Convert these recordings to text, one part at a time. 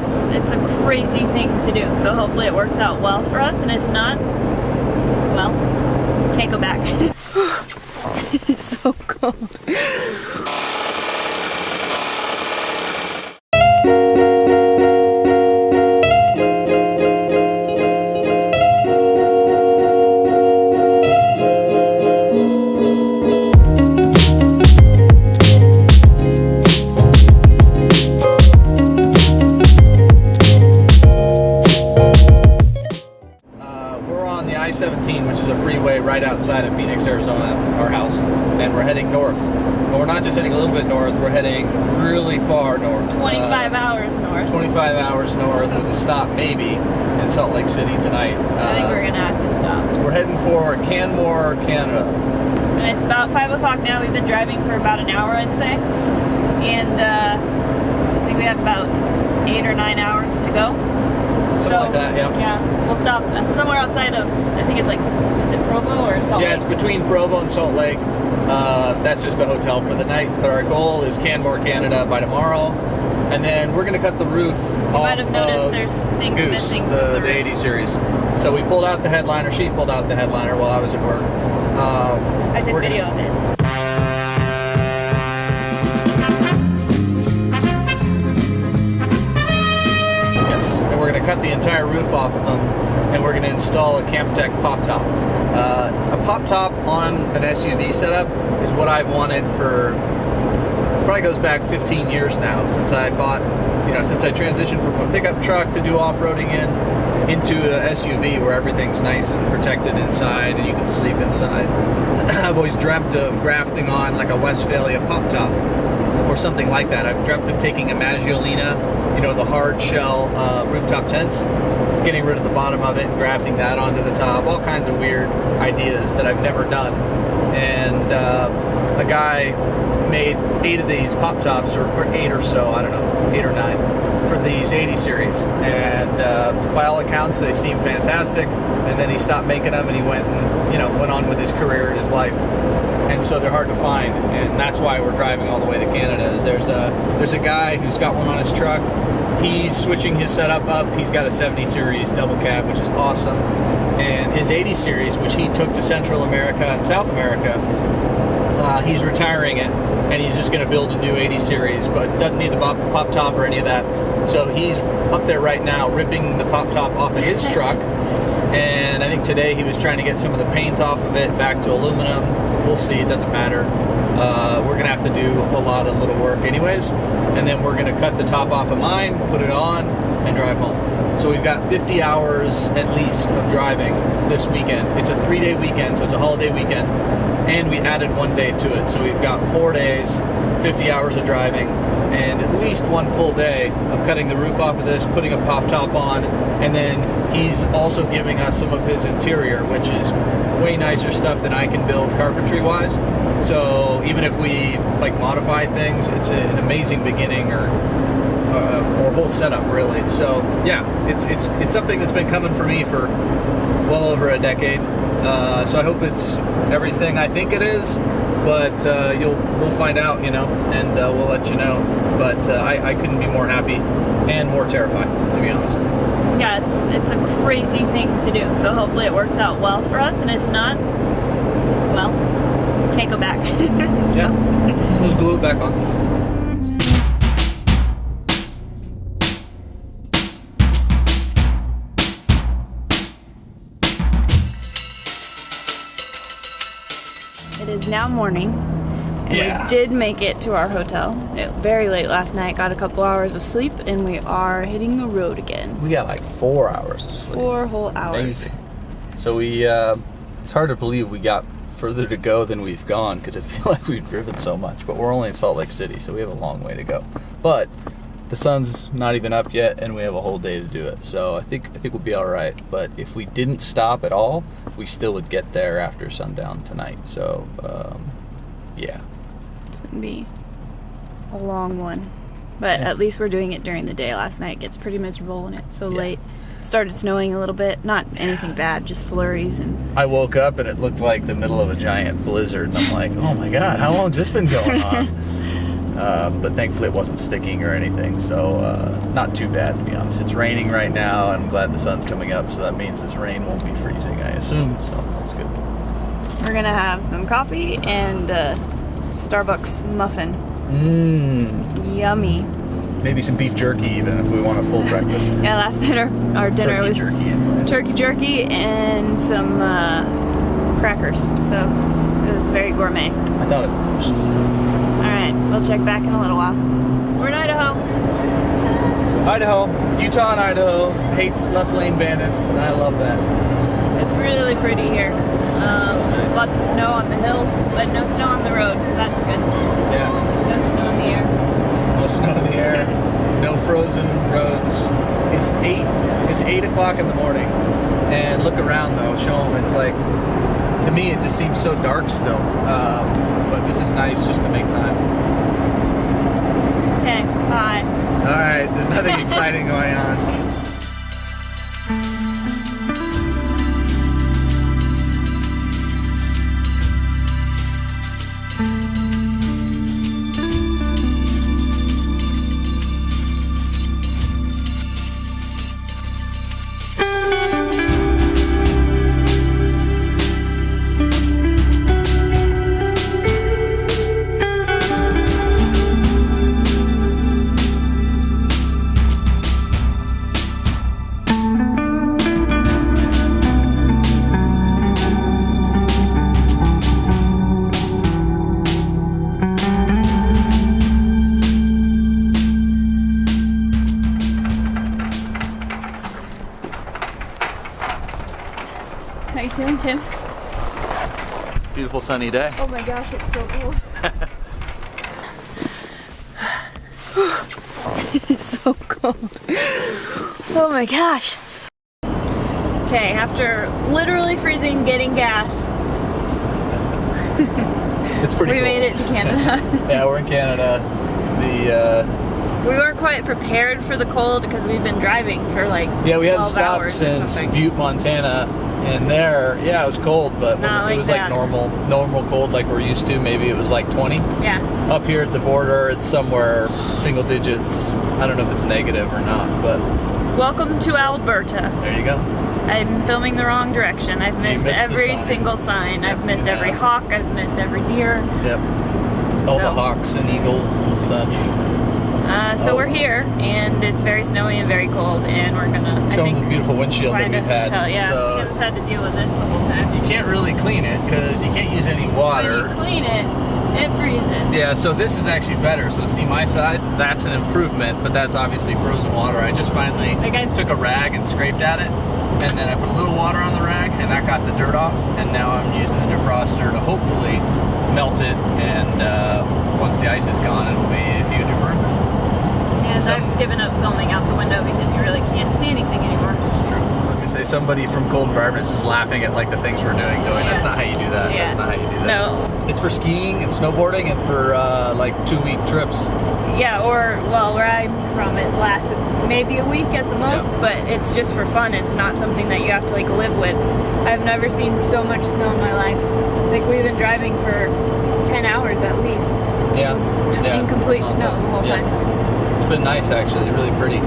it's a crazy thing to do. So hopefully it works out well for us, and if not, well, can't go back. It's so cold. I-17, which is a freeway right outside of Phoenix, Arizona, our house, and we're heading north. But we're not just heading a little bit north, we're heading really far north. 25 hours north. 25 hours north with a stop maybe in Salt Lake City tonight. I think we're gonna have to stop. We're heading for Canmore, Canada. And it's about 5 o'clock now. We've been driving for about an hour, I'd say. And I think we have about 8 or 9 hours to go. Something like that, yeah. Yeah, we'll stop somewhere outside of, I think it's like, is it Provo or Salt Lake? Yeah, it's between Provo and Salt Lake. That's just a hotel for the night. But our goal is Canmore, Canada by tomorrow. And then we're going to cut the roof off might have noticed there's things Goose, missing the from the 80 series. So we pulled out the headliner. She pulled out the headliner while I was at work. I took video of it. We're going to cut the entire roof off of them, and we're going to install a Campteq pop top. A pop top on an SUV setup is what I've wanted for, probably goes back 15 years now, since I bought, since I transitioned from a pickup truck to do off-roading into an SUV where everything's nice and protected inside and you can sleep inside. I've always dreamt of grafting on like a Westphalia pop top or something like that. I've dreamt of taking a Maggiolina, the hard shell rooftop tents, getting rid of the bottom of it and grafting that onto the top. All kinds of weird ideas that I've never done. And a guy made 8 of these pop tops, or 8 or so, I don't know, 8 or 9, for these 80 series. And by all accounts, they seem fantastic. And then he stopped making them, and he went and went on with his career and his life. And so they're hard to find, and that's why we're driving all the way to Canada. There's a guy who's got one on his truck. He's switching his setup up. He's got a 70 series double cab, which is awesome, and his 80 series, which he took to Central America and South America, he's retiring it, and he's just going to build a new 80 series, but doesn't need the pop top or any of that. So he's up there right now ripping the pop top off of his truck, and I think today he was trying to get some of the paint off of it back to aluminum. We'll see, it doesn't matter. We're going to have to do a lot of little work anyways, and then we're going to cut the top off of mine, put it on, and drive home. So we've got 50 hours at least of driving this weekend. It's a 3-day weekend, so it's a holiday weekend, and we added 1 day to it. So we've got 4 days, 50 hours of driving, and at least 1 full day of cutting the roof off of this, putting a pop top on, and then he's also giving us some of his interior, which is way nicer stuff than I can build carpentry-wise. So even if we modify things, it's an amazing beginning or whole setup really. So yeah, it's something that's been coming for me for well over a decade. So I hope it's everything I think it is, but we'll find out, and we'll let you know. But I couldn't be more happy and more terrified, to be honest. Yeah, it's a crazy thing to do. So hopefully it works out well for us, and if not, well, can't go back. So. Yeah, let's glue it back on. It is now morning, and we did make it to our hotel. Very late last night, got a couple hours of sleep, and we are hitting the road again. We got 4 hours of sleep. 4 whole hours. Amazing. So it's hard to believe we got further to go than we've gone, because I feel like we've driven so much, but we're only in Salt Lake City, so we have a long way to go. But the sun's not even up yet, and we have a whole day to do it. So I think we'll be all right. But if we didn't stop at all, we still would get there after sundown tonight. So yeah, it's gonna be a long one, but at least we're doing it during the day. Last night gets pretty miserable when it's so late. It started snowing a little bit, not anything bad, just flurries. And I woke up and it looked like the middle of a giant blizzard, and I'm like, oh my god, how long's this been going on? but thankfully it wasn't sticking or anything, so not too bad, to be honest. It's raining right now, and I'm glad the sun's coming up, so that means this rain won't be freezing, I assume, so that's good. We're gonna have some coffee and Starbucks muffin. Mmm. Yummy. Maybe some beef jerky even if we want a full breakfast. Yeah, last night our dinner Turkey was jerky, turkey jerky and some crackers, so it was very gourmet. I thought it was delicious. Alright, we'll check back in a little while. We're in Idaho. Idaho, Utah and Idaho hates left lane bandits, and I love that. It's really pretty here. Nice. Lots of snow on the hills, but no snow on the road, so that's good. Yeah. No snow in the air. No snow in the air, no frozen roads. It's 8 o'clock in the morning, and look around though, show them. It's like, to me, it just seems so dark still. But this is nice just to make time. Okay, bye. All right, there's nothing exciting going on. How you doing, Tim? Beautiful sunny day. Oh my gosh, it's so cool. It's so cold. Oh my gosh. Okay, after literally freezing, getting gas, It's pretty we cool. made it to Canada. Yeah, we're in Canada. We weren't quite prepared for the cold because we've been driving for like Yeah, we hadn't 12 stopped hours or since something. Butte, Montana, and there, yeah, it was cold, but Not it like was that. like normal cold like we're used to. Maybe it was like 20. Yeah. Up here at the border, it's somewhere single digits. I don't know if it's negative or not, but Welcome to Alberta. there you go. I'm filming the wrong direction. I've missed missed the every sign. single sign. I've Yep, missed you every have. hawk. I've missed every deer. Yep. All the So- hawks and eagles and such. So Oh. we're here, and it's very snowy and very cold, and we're gonna, I Show them think, the beautiful windshield that find a we've had. hotel. Yeah, So Tim's had to deal with this the whole time. you can't really clean it because you can't use any water. When you clean it, it freezes. Yeah, so this is actually better. So see my side, that's an improvement, but that's obviously frozen water. I just finally Like I- took a rag and scraped at it, and then I put a little water on the rag, and that got the dirt off, and now I'm using the defroster to hopefully melt it, and once the ice is gone, it'll be a huge improvement. And Some- I've given up filming out the window because you really can't see anything anymore. It's true. I was gonna say, somebody from Cold Environments is laughing at like the things we're doing, going, that's Yeah. not how you do that. Yeah. That's not how you do that. No. It's for skiing and snowboarding and for like 2-week trips. Yeah, or, well, where I'm from, it lasts maybe a week at the most, Yeah. but it's just for fun. It's not something that you have to, like, live with. I've never seen so much snow in my life. Like, we've been driving for 10 hours at least Yeah. in complete snow the whole Yeah. time. It's been nice actually, really pretty.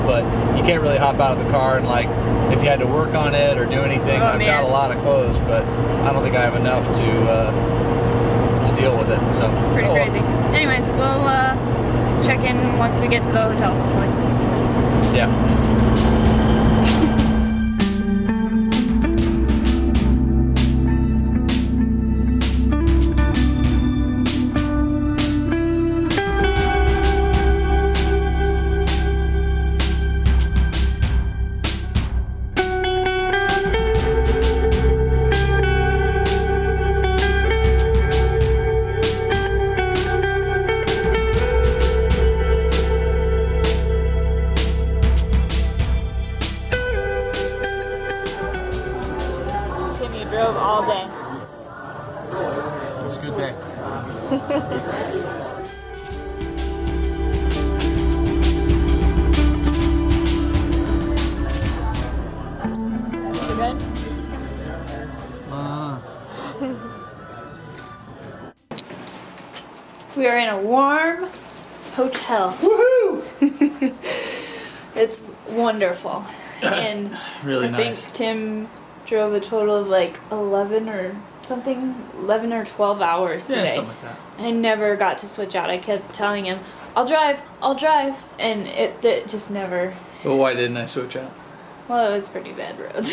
But you can't really hop out of the car and like, if you had to work on it or do anything, Oh, I've man. got a lot of clothes, but I don't think I have enough to deal with it. So It's pretty oh, well. crazy. Anyways, we'll check in once we get to the hotel, hopefully. Yeah. Tim, you drove all day. It was a good day. You good? We are in a warm hotel. Woohoo! It's wonderful. And Really I nice. think Tim drove a total of like 11 or 12 hours today. Yeah, something like that. I never got to switch out. I kept telling him, I'll drive, and it just never. Well, why didn't I switch out? Well, it was pretty bad roads.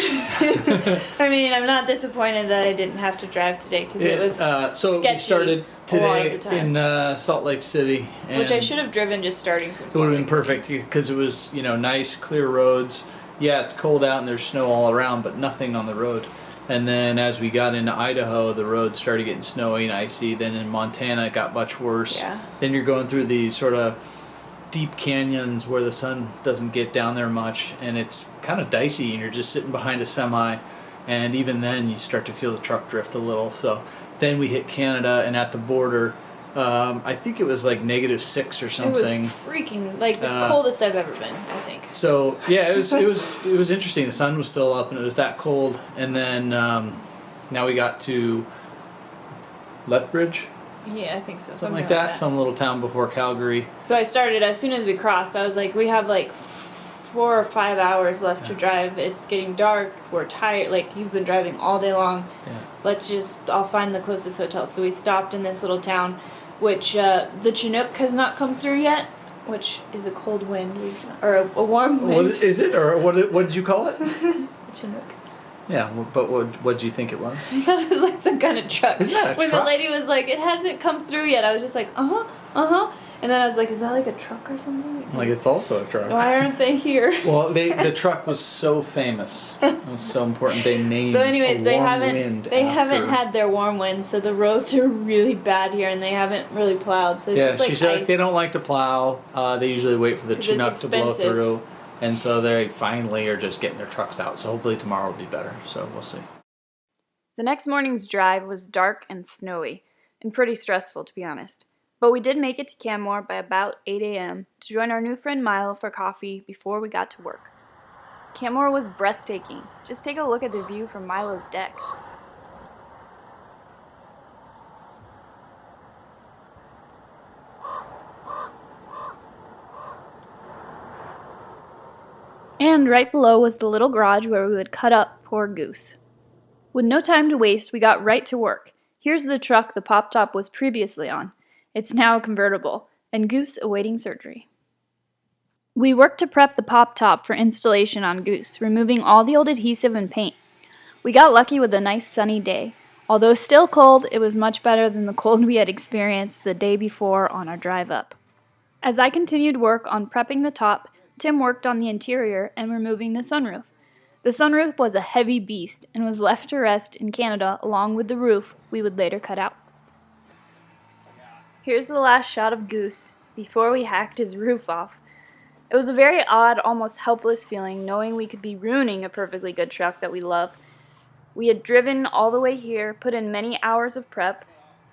I mean, I'm not disappointed that I didn't have to drive today because it was so we started a lot of today the time. in Salt Lake City, and Which I should have driven just starting from. it would have been perfect because it was nice clear roads. Yeah, it's cold out and there's snow all around, but nothing on the road. And then as we got into Idaho, the roads started getting snowy and icy. Then in Montana, it got much worse. Yeah. Then you're going through these sort of deep canyons where the sun doesn't get down there much, and it's kind of dicey, and you're just sitting behind a semi, and even then you start to feel the truck drift a little. So then we hit Canada, and at the border, I think it was like -6 or something. It was freaking like the coldest I've ever been, I think. So yeah, it was interesting. The sun was still up, and it was that cold. And then now we got to Lethbridge, Yeah, I think so. something like that, some little town before Calgary. So I started as soon as we crossed. I was like, we have like 4 or 5 hours left to drive. It's getting dark. We're tired. Like, you've been driving all day long. Yeah. I'll find the closest hotel. So we stopped in this little town, which the Chinook has not come through yet, which is a cold wind, or a warm wind. What is it, or what did you call it? Chinook. Yeah, but what did you think it was? I thought it was like some kind of truck. Isn't that a when truck? the lady was like, it hasn't come through yet, I was just like, and then I was like, is that like a truck or something? Like, it's also a truck. Why aren't they here? Well, the truck was so famous. It was so important. They named So anyways, a they warm wind haven't after- had their warm wind, so the roads are really bad here, and they haven't really plowed. So it's just like she said ice. they don't like to plow. They usually wait for the 'Cause it's Chinook to blow expensive. through, and so they finally are just getting their trucks out. So hopefully tomorrow will be better. So we'll see. The next morning's drive was dark and snowy, and pretty stressful, to be honest. But we did make it to Canmore by about 8 a.m. to join our new friend Milo for coffee before we got to work. Canmore was breathtaking. Just take a look at the view from Milo's deck. And right below was the little garage where we would cut up poor Goose. With no time to waste, we got right to work. Here's the truck the Pop Top was previously on. It's now a convertible, and Goose awaiting surgery. We worked to prep the Pop Top for installation on Goose, removing all the old adhesive and paint. We got lucky with a nice sunny day. Although still cold, it was much better than the cold we had experienced the day before on our drive up. As I continued work on prepping the top, Tim worked on the interior and removing the sunroof. The sunroof was a heavy beast and was left to rest in Canada along with the roof we would later cut out. Here's the last shot of Goose before we hacked his roof off. It was a very odd, almost helpless feeling knowing we could be ruining a perfectly good truck that we love. We had driven all the way here, put in many hours of prep,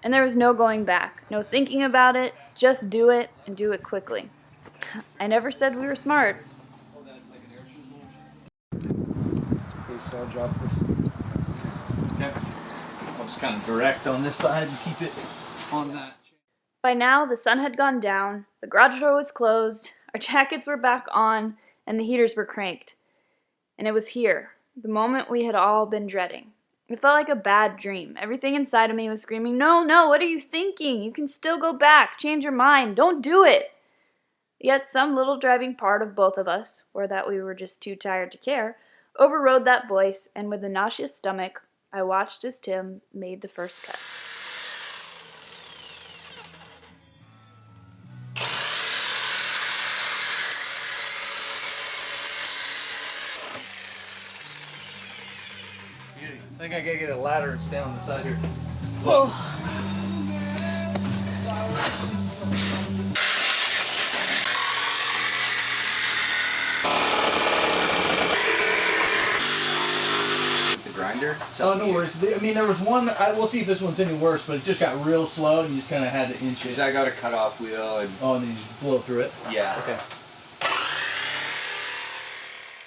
and there was no going back, no thinking about it, just do it and do it quickly. I never said we were smart. So I'll drop this. Okay. I'll just kind of direct on this side and keep it on that. By now, the sun had gone down, the garage door was closed, our jackets were back on, and the heaters were cranked. And it was here, the moment we had all been dreading. It felt like a bad dream. Everything inside of me was screaming, no, what are you thinking? You can still go back, change your mind, don't do it. Yet some little driving part of both of us, or that we were just too tired to care, overrode that voice, and with a nauseous stomach, I watched as Tim made the first cut. I think I gotta get a ladder and stay on the side here. Oh. Grinder? Oh, no worries. I mean, there was one. We'll see if this one's any worse, but it just got real slow, and you just kind of had to inch Because it. I got a cutoff wheel and Oh, and then you just blow through it. yeah. Okay.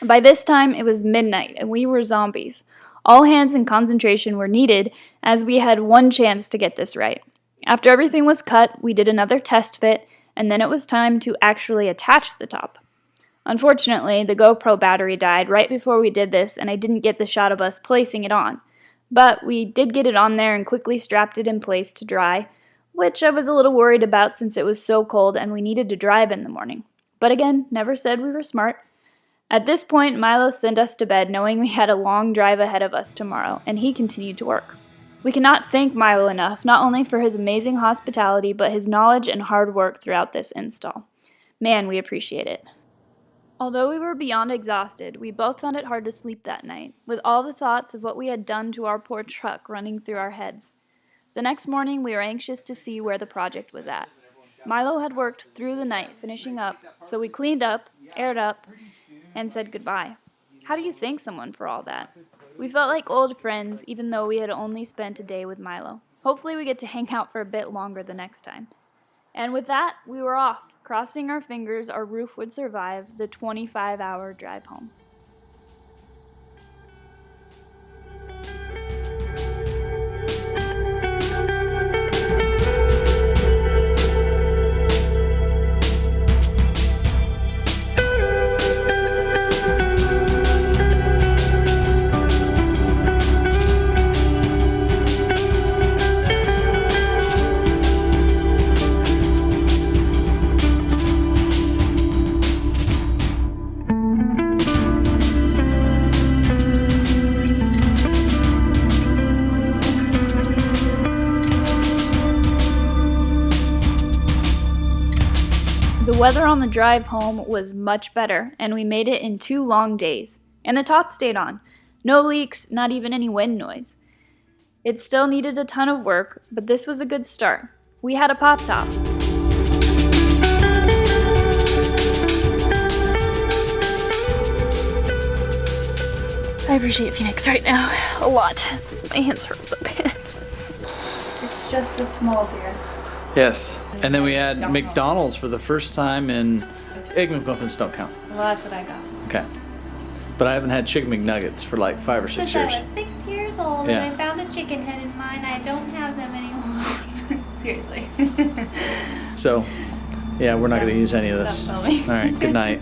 By this time, it was midnight, and we were zombies. All hands and concentration were needed, as we had one chance to get this right. After everything was cut, we did another test fit, and then it was time to actually attach the top. Unfortunately, the GoPro battery died right before we did this, and I didn't get the shot of us placing it on. But we did get it on there and quickly strapped it in place to dry, which I was a little worried about since it was so cold and we needed to drive in the morning. But again, never said we were smart. At this point, Milo sent us to bed knowing we had a long drive ahead of us tomorrow, and he continued to work. We cannot thank Milo enough, not only for his amazing hospitality, but his knowledge and hard work throughout this install. Man, we appreciate it. Although we were beyond exhausted, we both found it hard to sleep that night, with all the thoughts of what we had done to our poor truck running through our heads. The next morning, we were anxious to see where the project was at. Milo had worked through the night finishing up, so we cleaned up, aired up, and said goodbye. How do you thank someone for all that? We felt like old friends, even though we had only spent a day with Milo. Hopefully we get to hang out for a bit longer the next time. And with that, we were off, crossing our fingers our roof would survive the 25-hour drive home. The weather on the drive home was much better, and we made it in 2 long days. And the top stayed on. No leaks, not even any wind noise. It still needed a ton of work, but this was a good start. We had a pop top. I appreciate Phoenix right now a lot. My hands hurt so bad. It's just a small beer. Yes. And then we had McDonald's for the first time in... Egg McMuffins don't count. Well, that's what I got. Okay. But I haven't had chicken McNuggets for like 5 or 6 Since years. I was 6 years old Yeah. and I found a chicken head in mine. I don't have them anymore. Seriously. So, yeah, we're not going to use any of this. Stop All filming. right, good night.